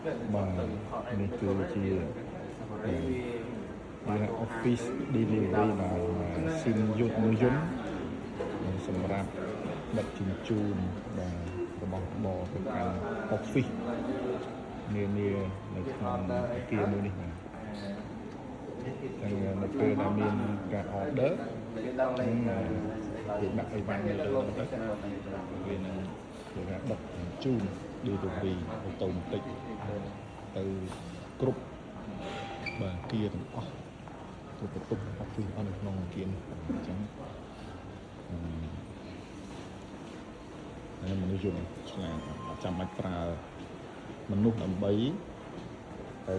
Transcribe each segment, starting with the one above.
នេះគឺជាoffice delivery មកស៊ីមយុទ្ធមួយយន្តសម្រាប់ដឹកជញ្ជូនរបស់បរទៅកាន់ office នានានៅក្នុងអគារមួយនេះបាទតែនៅពេលដែលមានការ order គេដាក់អីវ៉ាន់នៅលើទៅវានឹងគេថាដឹកជញ្ជូន delivery អូតូម៉ាទិកទៅគ្រប់បាទអគារទាំងអស់ទៅបន្ទប់ office អស់នៅក្នុងអគារនេះអញ្ចឹងហើយមនុស្សយន្តឆ្លាតចាំបាច់ប្រើមនុស្សដើម្បីទៅ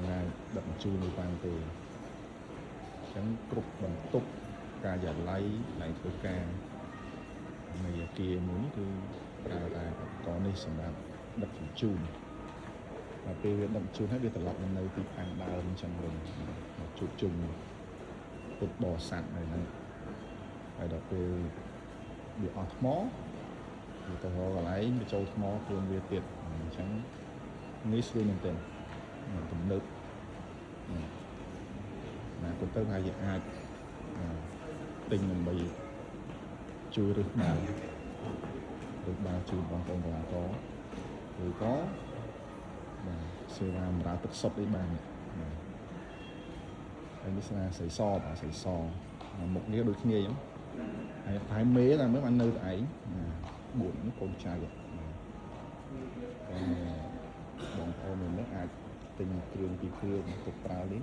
ងាយដឹកជញ្ជូននេះបានទេអញ្ចឹងគ្រប់បន្ទប់ការិយាល័យនៃធ្វើការនៃអគារមួយនេះគឺប្រើតែឧបករណ៍នេះសម្រាប់ដឹកជញ្ជូនដល់ពេលវាដឹកជញ្ជូនហើយវាត្រឡប់នៅទីខាងដើមអញ្ចឹងវិញមកជួបជុំពុទ្ធបរិស័ទនៅហ្នឹងហើយដល់ពេលវាអស់ថ្មវាទៅរកកន្លែងវាចូលថ្មខ្លួនវាទៀតអញ្ចឹងនេះស្រួលមែនទែនទំនើបណាក៏ទៅហើយអាចទិញដើម្បីជួយរឹសបានជួយបងប្អូនកសិករឬក៏បាទសេវាបម្រើទឹកសុទ្ធអីបានហើយនេះស្នាស្រីសបាទស្រីសមុខនេះដូចគ្នាអញ្ចឹងហើយប្រហែលមេតែមើលបាននៅតែឯង4នេះកូនចៅបងប្អូនមើលអាចទិញគ្រឿងពីគ្រឿងទុកប្រើនេះ